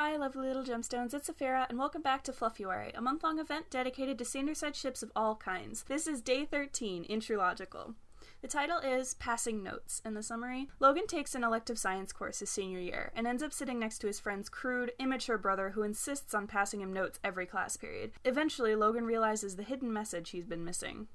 my lovely little gemstones, it's Saphira, and welcome back to Fluffuary, a month-long event dedicated to standard-side ships of all kinds. This is Day 13, Intrulogical. The title is Passing Notes. In the summary, Logan takes an elective science course his senior year, and ends up sitting next to his friend's crude, immature brother who insists on passing him notes every class period. Eventually, Logan realizes the hidden message he's been missing.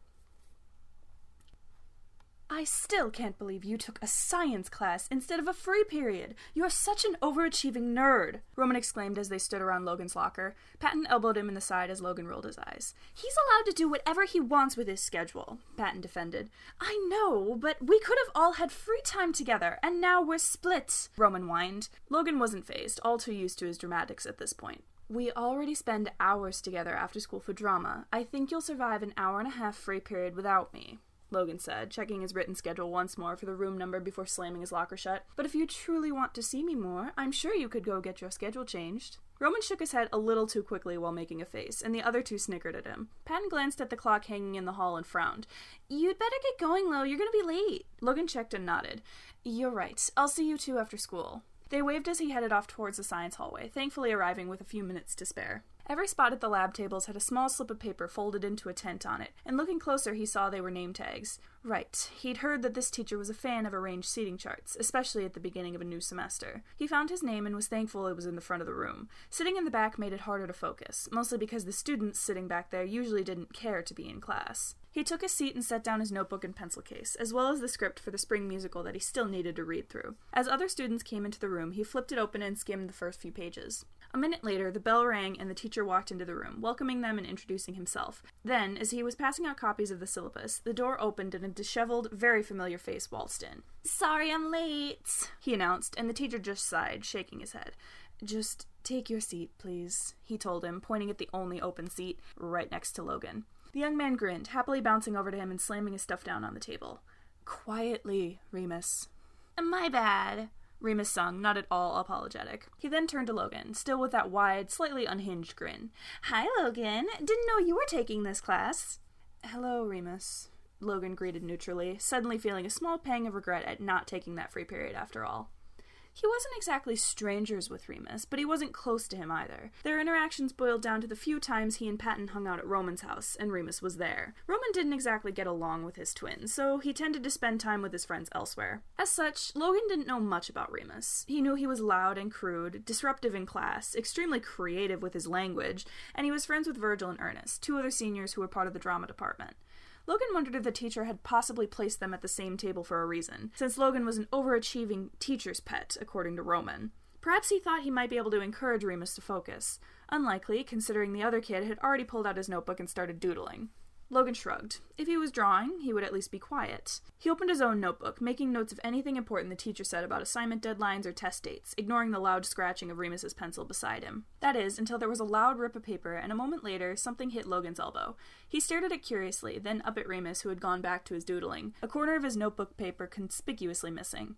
I still can't believe you took a science class instead of a free period. You're such an overachieving nerd, Roman exclaimed as they stood around Logan's locker. Patton elbowed him in the side as Logan rolled his eyes. He's allowed to do whatever he wants with his schedule, Patton defended. I know, but we could have all had free time together, and now we're split, Roman whined. Logan wasn't fazed, all too used to his dramatics at this point. We already spend hours together after school for drama. I think you'll survive an hour-and-a-half free period without me, Logan said, checking his written schedule once more for the room number before slamming his locker shut. But if you truly want to see me more, I'm sure you could go get your schedule changed. Roman shook his head a little too quickly while making a face, and the other two snickered at him. Patton glanced at the clock hanging in the hall and frowned. You'd better get going, Lo. You're gonna be late. Logan checked and nodded. You're right. I'll see you two after school. They waved as he headed off towards the science hallway, thankfully arriving with a few minutes to spare. Every spot at the lab tables had a small slip of paper folded into a tent on it, and looking closer he saw they were name tags. Right, he'd heard that this teacher was a fan of arranged seating charts, especially at the beginning of a new semester. He found his name and was thankful it was in the front of the room. Sitting in the back made it harder to focus, mostly because the students sitting back there usually didn't care to be in class. He took his seat and set down his notebook and pencil case, as well as the script for the spring musical that he still needed to read through. As other students came into the room, he flipped it open and skimmed the first few pages. A minute later, the bell rang and the teacher walked into the room, welcoming them and introducing himself. Then, as he was passing out copies of the syllabus, the door opened and a disheveled, very familiar face waltzed in. Sorry I'm late, he announced, and the teacher just sighed, shaking his head. Just take your seat, please, he told him, pointing at the only open seat, right next to Logan. The young man grinned, happily bouncing over to him and slamming his stuff down on the table. Quietly, Remus. My bad, Remus sung, not at all apologetic. He then turned to Logan, still with that wide, slightly unhinged grin. Hi, Logan. Didn't know you were taking this class. Hello, Remus, Logan greeted neutrally, suddenly feeling a small pang of regret at not taking that free period after all. He wasn't exactly strangers with Remus, but he wasn't close to him either. Their interactions boiled down to the few times he and Patton hung out at Roman's house, and Remus was there. Roman didn't exactly get along with his twin, so he tended to spend time with his friends elsewhere. As such, Logan didn't know much about Remus. He knew he was loud and crude, disruptive in class, extremely creative with his language, and he was friends with Virgil and Ernest, two other seniors who were part of the drama department. Logan wondered if the teacher had possibly placed them at the same table for a reason, since Logan was an overachieving teacher's pet, according to Roman. Perhaps he thought he might be able to encourage Remus to focus. Unlikely, considering the other kid had already pulled out his notebook and started doodling. Logan shrugged. If he was drawing, he would at least be quiet. He opened his own notebook, making notes of anything important the teacher said about assignment deadlines or test dates, ignoring the loud scratching of Remus's pencil beside him. That is, until there was a loud rip of paper, and a moment later, something hit Logan's elbow. He stared at it curiously, then up at Remus, who had gone back to his doodling, a corner of his notebook paper conspicuously missing.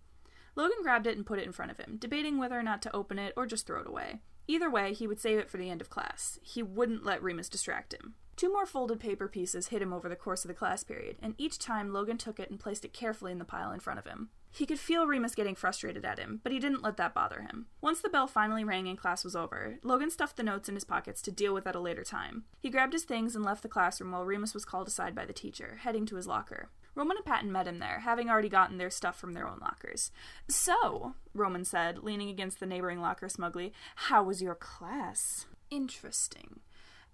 Logan grabbed it and put it in front of him, debating whether or not to open it or just throw it away. Either way, he would save it for the end of class. He wouldn't let Remus distract him. Two more folded paper pieces hit him over the course of the class period, and each time Logan took it and placed it carefully in the pile in front of him. He could feel Remus getting frustrated at him, but he didn't let that bother him. Once the bell finally rang and class was over, Logan stuffed the notes in his pockets to deal with at a later time. He grabbed his things and left the classroom while Remus was called aside by the teacher, heading to his locker. Roman and Patton met him there, having already gotten their stuff from their own lockers. So, Roman said, leaning against the neighboring locker smugly, how was your class? Interesting.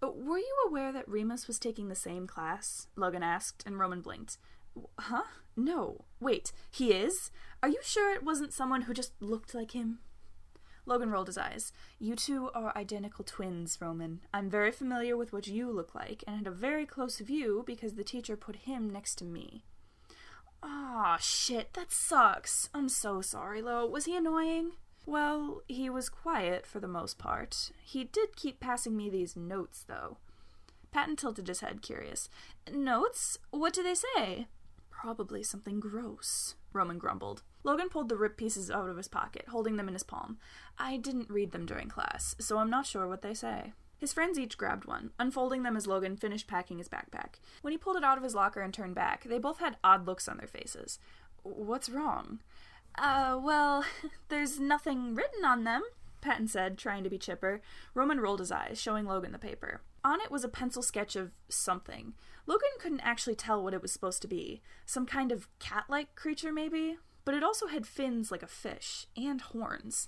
Were you aware that Remus was taking the same class? Logan asked, and Roman blinked. Huh? No. Wait, he is? Are you sure it wasn't someone who just looked like him? Logan rolled his eyes. You two are identical twins, Roman. I'm very familiar with what you look like, and had a very close view because the teacher put him next to me. Aw, shit, that sucks. I'm so sorry, Lo. Was he annoying? Well, he was quiet for the most part. He did keep passing me these notes, though. Patton tilted his head, curious. Notes? What do they say? Probably something gross, Roman grumbled. Logan pulled the ripped pieces out of his pocket, holding them in his palm. I didn't read them during class, so I'm not sure what they say. His friends each grabbed one, unfolding them as Logan finished packing his backpack. When he pulled it out of his locker and turned back, they both had odd looks on their faces. What's wrong? Well, there's nothing written on them, Patton said, trying to be chipper. Roman rolled his eyes, showing Logan the paper. On it was a pencil sketch of something. Logan couldn't actually tell what it was supposed to be. Some kind of cat-like creature, maybe? But it also had fins like a fish, and horns.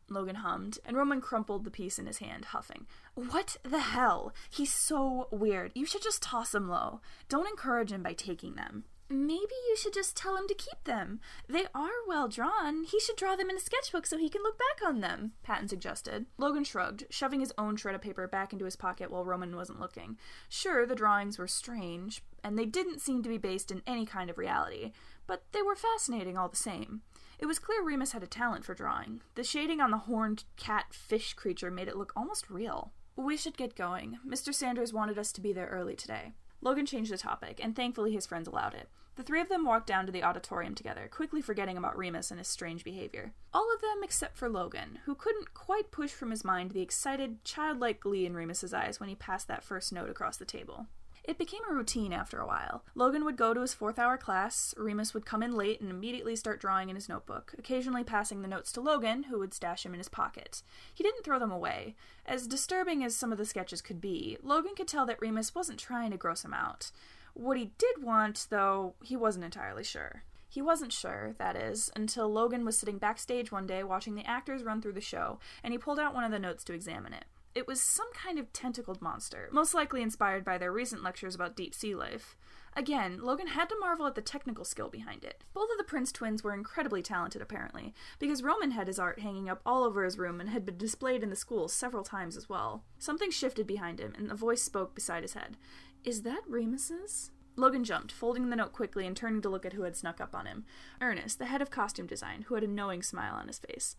Logan hummed, and Roman crumpled the piece in his hand, huffing. What the hell? He's so weird. You should just toss him low. Don't encourage him by taking them. Maybe you should just tell him to keep them. They are well drawn. He should draw them in a sketchbook so he can look back on them, Patton suggested. Logan shrugged, shoving his own shred of paper back into his pocket while Roman wasn't looking. Sure, the drawings were strange, and they didn't seem to be based in any kind of reality, but they were fascinating all the same. It was clear Remus had a talent for drawing. The shading on the horned cat-fish creature made it look almost real. We should get going. Mr. Sanders wanted us to be there early today. Logan changed the topic, and thankfully his friends allowed it. The three of them walked down to the auditorium together, quickly forgetting about Remus and his strange behavior. All of them except for Logan, who couldn't quite push from his mind the excited, childlike glee in Remus's eyes when he passed that first note across the table. It became a routine after a while. Logan would go to his 4th-hour class, Remus would come in late and immediately start drawing in his notebook, occasionally passing the notes to Logan, who would stash them in his pocket. He didn't throw them away. As disturbing as some of the sketches could be, Logan could tell that Remus wasn't trying to gross him out. What he did want, though, he wasn't entirely sure. He wasn't sure, that is, until Logan was sitting backstage one day watching the actors run through the show, and he pulled out one of the notes to examine it. It was some kind of tentacled monster, most likely inspired by their recent lectures about deep-sea life. Again, Logan had to marvel at the technical skill behind it. Both of the Prince twins were incredibly talented, apparently, because Roman had his art hanging up all over his room and had been displayed in the school several times as well. Something shifted behind him, and a voice spoke beside his head. Is that Remus's? Logan jumped, folding the note quickly and turning to look at who had snuck up on him. Ernest, the head of costume design, who had a knowing smile on his face.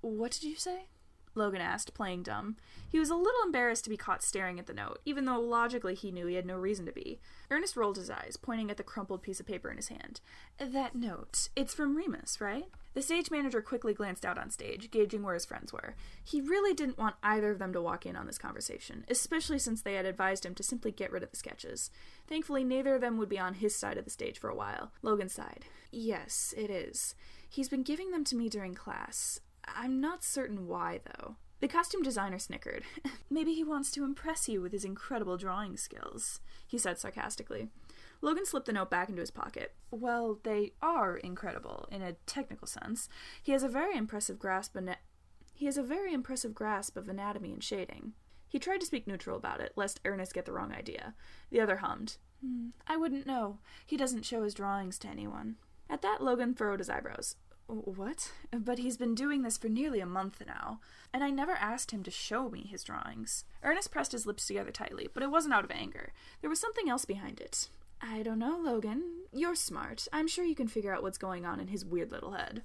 What did you say? Logan asked, playing dumb. He was a little embarrassed to be caught staring at the note, even though logically he knew he had no reason to be. Ernest rolled his eyes, pointing at the crumpled piece of paper in his hand. That note, it's from Remus, right? The stage manager quickly glanced out on stage, gauging where his friends were. He really didn't want either of them to walk in on this conversation, especially since they had advised him to simply get rid of the sketches. Thankfully, neither of them would be on his side of the stage for a while. Logan sighed. Yes, it is. He's been giving them to me during class. I'm not certain why, though. The costume designer snickered. Maybe he wants to impress you with his incredible drawing skills, he said sarcastically. Logan slipped the note back into his pocket. Well, they are incredible, in a technical sense. He has a very impressive grasp of anatomy and shading. He tried to speak neutral about it, lest Ernest get the wrong idea. The other hummed. I wouldn't know. He doesn't show his drawings to anyone. At that, Logan furrowed his eyebrows. What? But he's been doing this for nearly a month now, and I never asked him to show me his drawings. Ernest pressed his lips together tightly, but it wasn't out of anger. There was something else behind it. I don't know, Logan. You're smart. I'm sure you can figure out what's going on in his weird little head.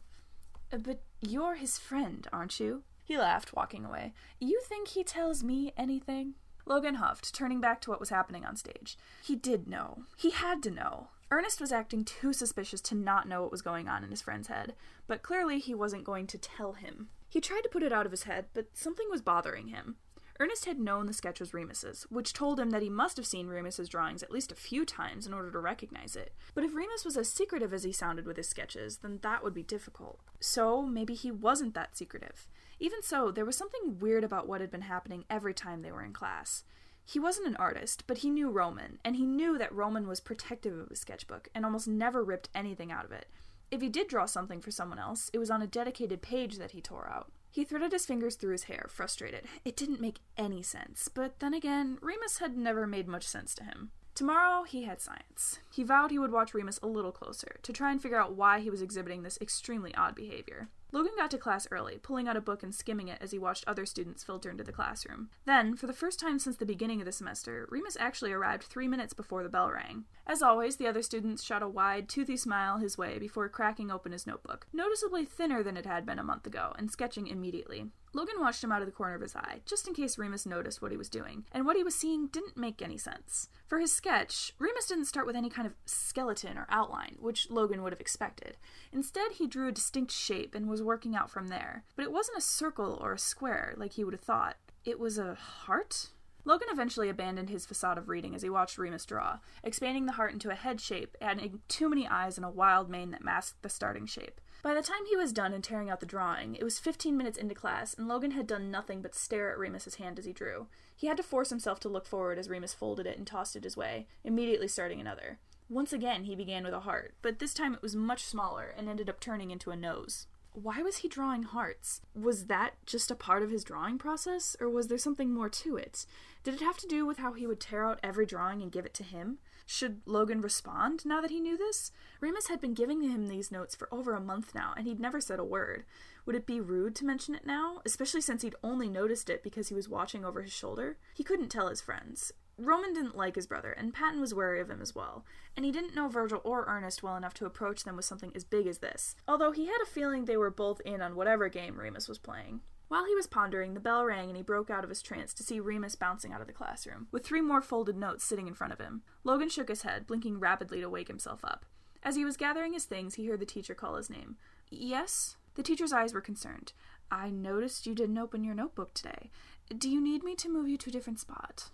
But you're his friend, aren't you? He laughed, walking away. You think he tells me anything? Logan huffed, turning back to what was happening on stage. He did know. He had to know. Ernest was acting too suspicious to not know what was going on in his friend's head, but clearly he wasn't going to tell him. He tried to put it out of his head, but something was bothering him. Ernest had known the sketch was Remus's, which told him that he must have seen Remus's drawings at least a few times in order to recognize it. But if Remus was as secretive as he sounded with his sketches, then that would be difficult. So maybe he wasn't that secretive. Even so, there was something weird about what had been happening every time they were in class. He wasn't an artist, but he knew Roman, and he knew that Roman was protective of his sketchbook and almost never ripped anything out of it. If he did draw something for someone else, it was on a dedicated page that he tore out. He threaded his fingers through his hair, frustrated. It didn't make any sense, but then again, Remus had never made much sense to him. Tomorrow, he had science. He vowed he would watch Remus a little closer, to try and figure out why he was exhibiting this extremely odd behavior. Logan got to class early, pulling out a book and skimming it as he watched other students filter into the classroom. Then, for the first time since the beginning of the semester, Remus actually arrived 3 minutes before the bell rang. As always, the other students shot a wide, toothy smile his way before cracking open his notebook, noticeably thinner than it had been a month ago, and sketching immediately. Logan watched him out of the corner of his eye, just in case Remus noticed what he was doing, and what he was seeing didn't make any sense. For his sketch, Remus didn't start with any kind of skeleton or outline, which Logan would have expected. Instead, he drew a distinct shape and was working out from there. But it wasn't a circle or a square, like he would have thought. It was a heart? Logan eventually abandoned his facade of reading as he watched Remus draw, expanding the heart into a head shape, adding too many eyes and a wild mane that masked the starting shape. By the time he was done and tearing out the drawing, it was 15 minutes into class, and Logan had done nothing but stare at Remus's hand as he drew. He had to force himself to look forward as Remus folded it and tossed it his way, immediately starting another. Once again, he began with a heart, but this time it was much smaller and ended up turning into a nose. Why was he drawing hearts? Was that just a part of his drawing process, or was there something more to it? Did it have to do with how he would tear out every drawing and give it to him? Should Logan respond now that he knew this? Remus had been giving him these notes for over a month now, and he'd never said a word. Would it be rude to mention it now, especially since he'd only noticed it because he was watching over his shoulder? He couldn't tell his friends. Roman didn't like his brother, and Patton was wary of him as well, and he didn't know Virgil or Ernest well enough to approach them with something as big as this, although he had a feeling they were both in on whatever game Remus was playing. While he was pondering, the bell rang and he broke out of his trance to see Remus bouncing out of the classroom, with 3 more folded notes sitting in front of him. Logan shook his head, blinking rapidly to wake himself up. As he was gathering his things, he heard the teacher call his name. Yes? The teacher's eyes were concerned. I noticed you didn't open your notebook today. Do you need me to move you to a different spot?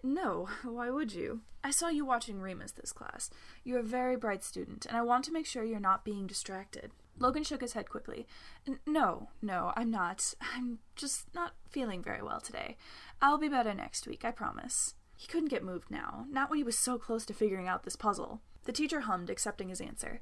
No, why would you? I saw you watching Remus this class. You're a very bright student, and I want to make sure you're not being distracted. Logan shook his head quickly. No, I'm not. I'm just not feeling very well today. I'll be better next week, I promise. He couldn't get moved now, not when he was so close to figuring out this puzzle. The teacher hummed, accepting his answer.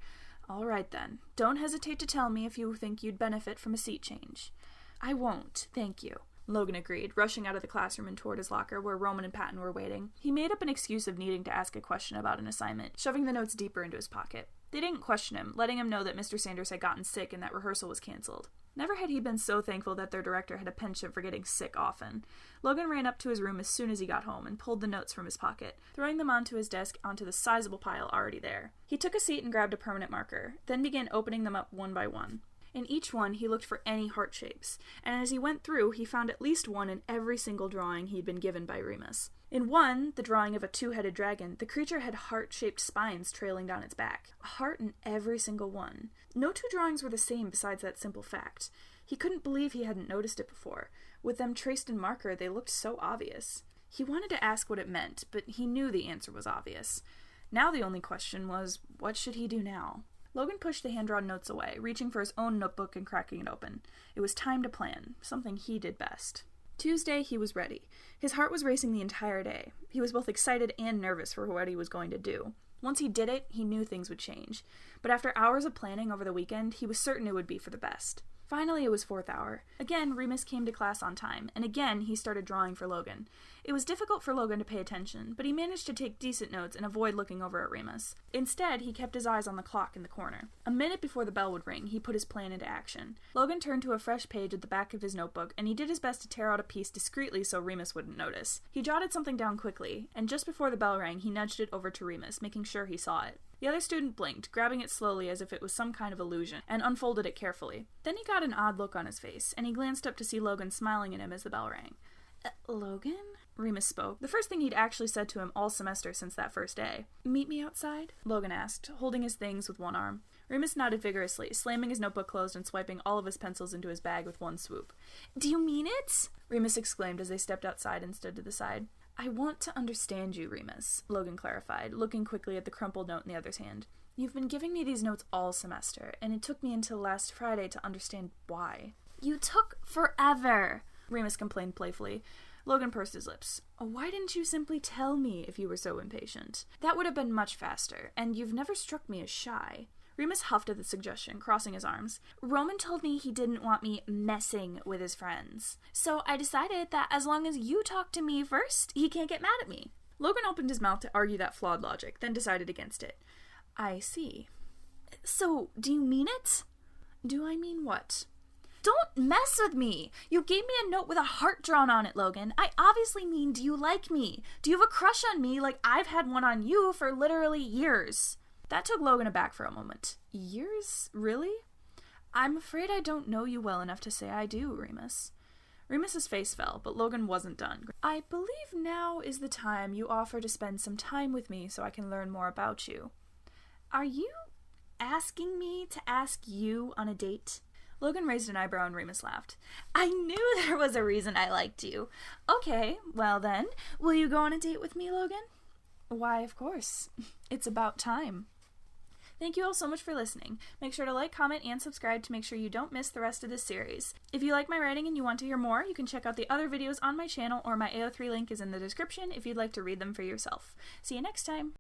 All right then. Don't hesitate to tell me if you think you'd benefit from a seat change. I won't, thank you. Logan agreed, rushing out of the classroom and toward his locker where Roman and Patton were waiting. He made up an excuse of needing to ask a question about an assignment, shoving the notes deeper into his pocket. They didn't question him, letting him know that Mr. Sanders had gotten sick and that rehearsal was canceled. Never had he been so thankful that their director had a penchant for getting sick often. Logan ran up to his room as soon as he got home and pulled the notes from his pocket, throwing them onto his desk onto the sizable pile already there. He took a seat and grabbed a permanent marker, then began opening them up one by one. In each one, he looked for any heart shapes, and as he went through, he found at least one in every single drawing he'd been given by Remus. In one, the drawing of a 2-headed dragon, the creature had heart-shaped spines trailing down its back. A heart in every single one. No 2 drawings were the same besides that simple fact. He couldn't believe he hadn't noticed it before. With them traced in marker, they looked so obvious. He wanted to ask what it meant, but he knew the answer was obvious. Now the only question was, what should he do now? Logan pushed the hand-drawn notes away, reaching for his own notebook and cracking it open. It was time to plan, something he did best. Tuesday, he was ready. His heart was racing the entire day. He was both excited and nervous for what he was going to do. Once he did it, he knew things would change. But after hours of planning over the weekend, he was certain it would be for the best. Finally, it was 4th hour. Again, Remus came to class on time, and again, he started drawing for Logan. It was difficult for Logan to pay attention, but he managed to take decent notes and avoid looking over at Remus. Instead, he kept his eyes on the clock in the corner. A minute before the bell would ring, he put his plan into action. Logan turned to a fresh page at the back of his notebook, and he did his best to tear out a piece discreetly so Remus wouldn't notice. He jotted something down quickly, and just before the bell rang, he nudged it over to Remus, making sure he saw it. The other student blinked, grabbing it slowly as if it was some kind of illusion, and unfolded it carefully. Then he got an odd look on his face, and he glanced up to see Logan smiling at him as the bell rang. Logan? Remus spoke, the first thing he'd actually said to him all semester since that first day. Meet me outside? Logan asked, holding his things with one arm. Remus nodded vigorously, slamming his notebook closed and swiping all of his pencils into his bag with one swoop. Do you mean it? Remus exclaimed as they stepped outside and stood to the side. I want to understand you, Remus, Logan clarified, looking quickly at the crumpled note in the other's hand. You've been giving me these notes all semester, and it took me until last Friday to understand why. You took forever, Remus complained playfully. Logan pursed his lips. Why didn't you simply tell me if you were so impatient? That would have been much faster, and you've never struck me as shy. Remus huffed at the suggestion, crossing his arms. Roman told me he didn't want me messing with his friends. So I decided that as long as you talk to me first, he can't get mad at me. Logan opened his mouth to argue that flawed logic, then decided against it. I see. So, do you mean it? Do I mean what? Don't mess with me! You gave me a note with a heart drawn on it, Logan. I obviously mean, do you like me? Do you have a crush on me like I've had one on you for literally years? That took Logan aback for a moment. Years? Really? I'm afraid I don't know you well enough to say I do, Remus. Remus's face fell, but Logan wasn't done. I believe now is the time you offer to spend some time with me so I can learn more about you. Are you asking me to ask you on a date? Logan raised an eyebrow and Remus laughed. I knew there was a reason I liked you. Okay, well then, will you go on a date with me, Logan? Why, of course. It's about time. Thank you all so much for listening. Make sure to like, comment, and subscribe to make sure you don't miss the rest of this series. If you like my writing and you want to hear more, you can check out the other videos on my channel, or my AO3 link is in the description if you'd like to read them for yourself. See you next time!